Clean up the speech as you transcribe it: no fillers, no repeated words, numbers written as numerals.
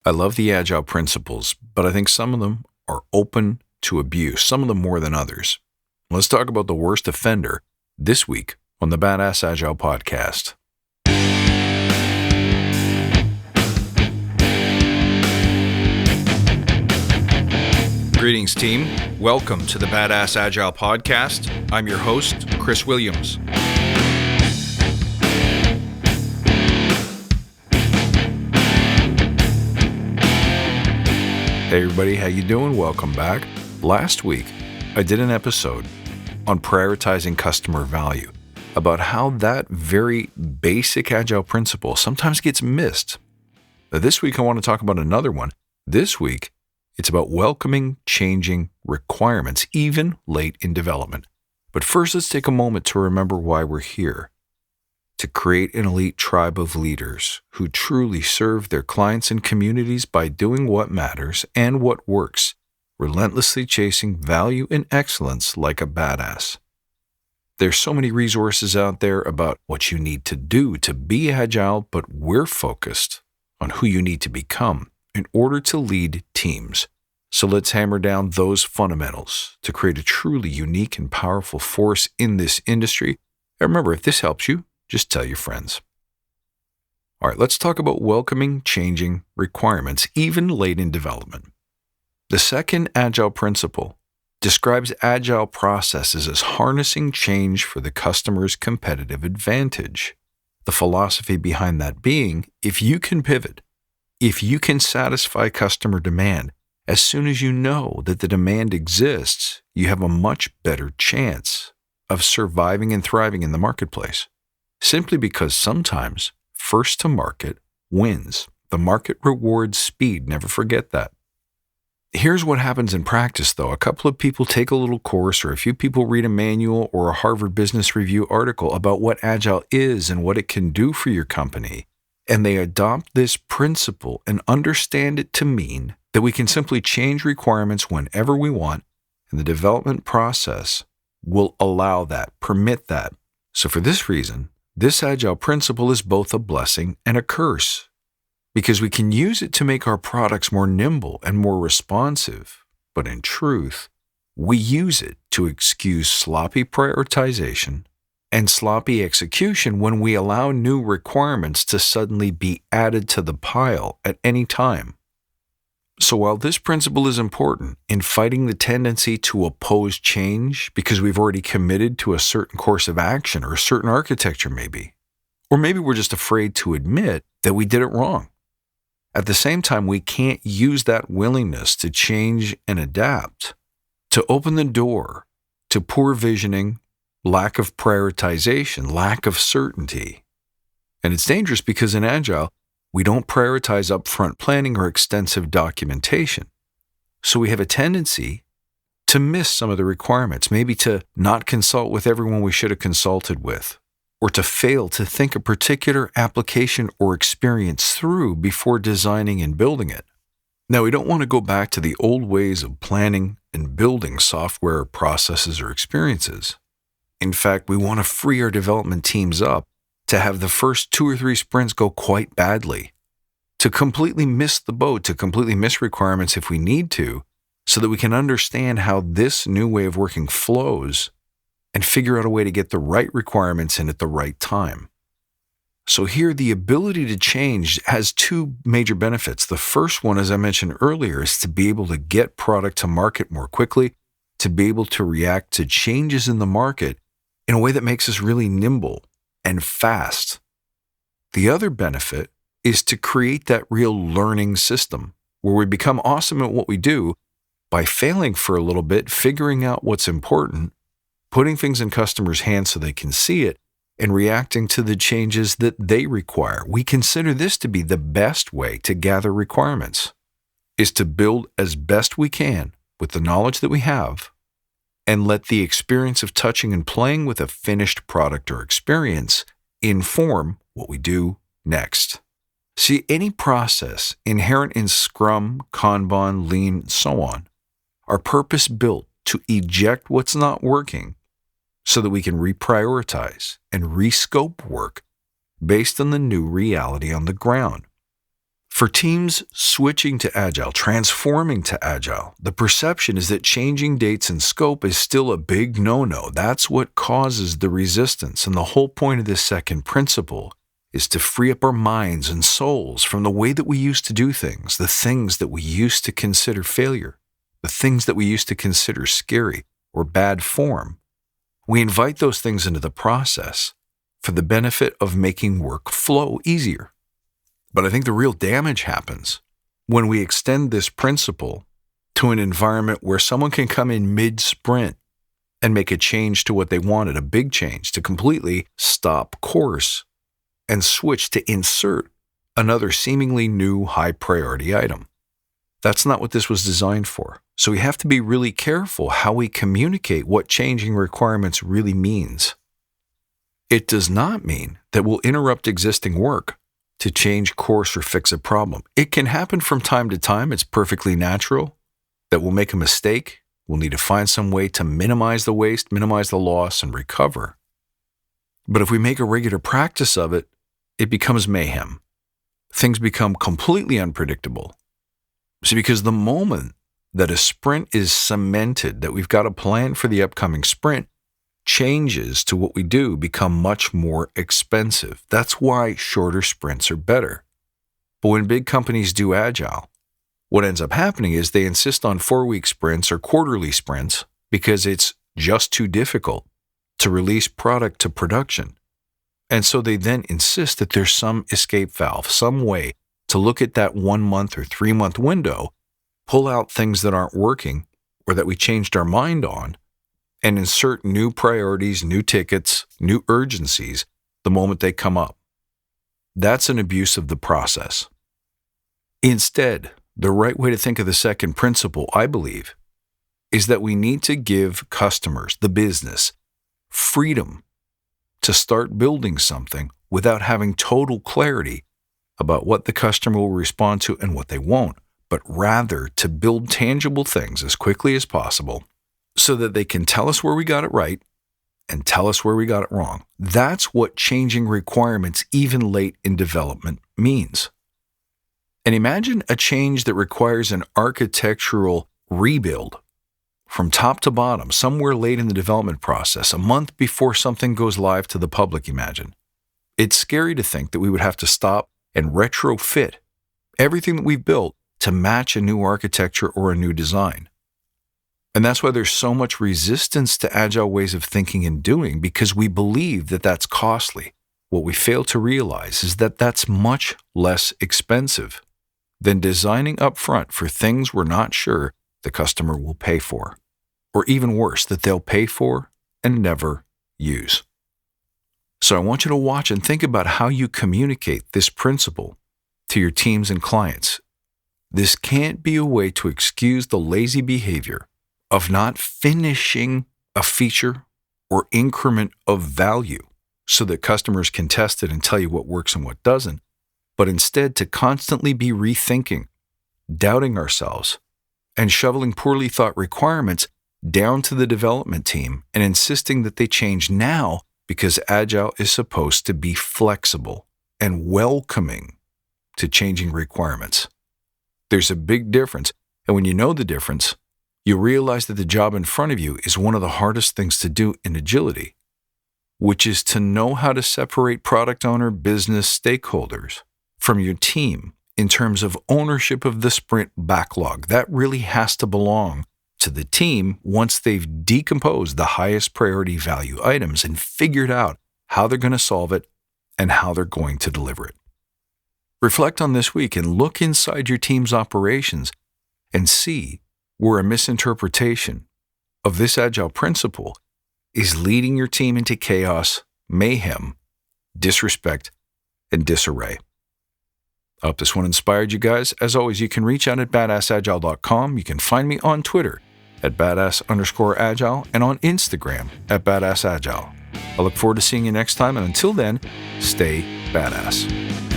I love the Agile principles, but I think some of them are open to abuse, some of them more than others. Let's talk about the worst offender this week on the Badass Agile podcast. Greetings, team. Welcome to the Badass Agile podcast. I'm your host, Chris Williams. Hey everybody, how you doing? Welcome back. Last week, I did an episode on prioritizing customer value, about how that very basic Agile principle sometimes gets missed. This week, I want to talk about another one. This week, it's about welcoming changing requirements, even late in development. But first, let's take a moment to remember why we're here. To create an elite tribe of leaders who truly serve their clients and communities by doing what matters and what works, relentlessly chasing value and excellence like a badass. There's so many resources out there about what you need to do to be agile, but we're focused on who you need to become in order to lead teams. So let's hammer down those fundamentals to create a truly unique and powerful force in this industry. And remember, if this helps you, just tell your friends. All right, let's talk about welcoming changing requirements, even late in development. The second Agile principle describes Agile processes as harnessing change for the customer's competitive advantage. The philosophy behind that being, if you can pivot, if you can satisfy customer demand, as soon as you know that the demand exists, you have a much better chance of surviving and thriving in the marketplace. Simply because sometimes first to market wins. The market rewards speed. Never forget that. Here's what happens in practice, though. A couple of people take a little course, or a few people read a manual or a Harvard Business Review article about what Agile is and what it can do for your company, and they adopt this principle and understand it to mean that we can simply change requirements whenever we want, and the development process will allow that, permit that. So for this reason, this Agile principle is both a blessing and a curse, because we can use it to make our products more nimble and more responsive, but in truth, we use it to excuse sloppy prioritization and sloppy execution when we allow new requirements to suddenly be added to the pile at any time. So while this principle is important in fighting the tendency to oppose change because we've already committed to a certain course of action or a certain architecture maybe, or maybe we're just afraid to admit that we did it wrong. At the same time, we can't use that willingness to change and adapt to open the door to poor visioning, lack of prioritization, lack of certainty. And it's dangerous because in Agile, we don't prioritize upfront planning or extensive documentation. So we have a tendency to miss some of the requirements, maybe to not consult with everyone we should have consulted with, or to fail to think a particular application or experience through before designing and building it. Now, we don't want to go back to the old ways of planning and building software, processes, or experiences. In fact, we want to free our development teams up to have the first 2 or 3 sprints go quite badly, to completely miss the boat, to completely miss requirements if we need to, so that we can understand how this new way of working flows and figure out a way to get the right requirements in at the right time. So here, the ability to change has 2 major benefits. The first one, as I mentioned earlier, is to be able to get product to market more quickly, to be able to react to changes in the market in a way that makes us really nimble and fast. The other benefit is to create that real learning system where we become awesome at what we do by failing for a little bit, figuring out what's important, putting things in customers' hands so they can see it, and reacting to the changes that they require. We consider this to be the best way to gather requirements, is to build as best we can with the knowledge that we have, and let the experience of touching and playing with a finished product or experience inform what we do next. See, any process inherent in Scrum, Kanban, Lean, and so on, are purpose-built to eject what's not working so that we can reprioritize and rescope work based on the new reality on the ground. For teams switching to Agile, transforming to Agile, the perception is that changing dates and scope is still a big no-no. That's what causes the resistance. And the whole point of this second principle is to free up our minds and souls from the way that we used to do things, the things that we used to consider failure, the things that we used to consider scary or bad form. We invite those things into the process for the benefit of making work flow easier. But I think the real damage happens when we extend this principle to an environment where someone can come in mid-sprint and make a change to what they wanted, a big change, to completely stop course and switch to insert another seemingly new high-priority item. That's not what this was designed for. So we have to be really careful how we communicate what changing requirements really means. It does not mean that we'll interrupt existing work to change course or fix a problem. It can happen from time to time. It's perfectly natural that we'll make a mistake. We'll need to find some way to minimize the waste, minimize the loss, and recover. But if we make a regular practice of it, it becomes mayhem. Things become completely unpredictable. See, because the moment that a sprint is cemented, that we've got a plan for the upcoming sprint, changes to what we do become much more expensive. That's why shorter sprints are better. But when big companies do Agile, what ends up happening is they insist on 4-week sprints or quarterly sprints because it's just too difficult to release product to production. And so they then insist that there's some escape valve, some way to look at that 1 month or 3 month window, pull out things that aren't working or that we changed our mind on, and insert new priorities, new tickets, new urgencies the moment they come up. That's an abuse of the process. Instead, the right way to think of the second principle, I believe, is that we need to give customers, the business, freedom to start building something without having total clarity about what the customer will respond to and what they won't, but rather to build tangible things as quickly as possible so that they can tell us where we got it right and tell us where we got it wrong. That's what changing requirements, even late in development, means. And imagine a change that requires an architectural rebuild from top to bottom, somewhere late in the development process, a month before something goes live to the public, imagine. It's scary to think that we would have to stop and retrofit everything that we've built to match a new architecture or a new design. And that's why there's so much resistance to Agile ways of thinking and doing, because we believe that that's costly. What we fail to realize is that that's much less expensive than designing upfront for things we're not sure the customer will pay for, or even worse, that they'll pay for and never use. So I want you to watch and think about how you communicate this principle to your teams and clients. This can't be a way to excuse the lazy behavior of not finishing a feature or increment of value so that customers can test it and tell you what works and what doesn't, but instead to constantly be rethinking, doubting ourselves, and shoveling poorly thought requirements down to the development team and insisting that they change now because Agile is supposed to be flexible and welcoming to changing requirements. There's a big difference, and when you know the difference, you realize that the job in front of you is one of the hardest things to do in agility, which is to know how to separate product owner, business stakeholders from your team in terms of ownership of the sprint backlog. That really has to belong to the team once they've decomposed the highest priority value items and figured out how they're going to solve it and how they're going to deliver it. Reflect on this week and look inside your team's operations and see where a misinterpretation of this Agile principle is leading your team into chaos, mayhem, disrespect, and disarray. I hope this one inspired you guys. As always, you can reach out at badassagile.com. You can find me on Twitter at badass_agile and on Instagram at badassagile. I look forward to seeing you next time, and until then, stay badass.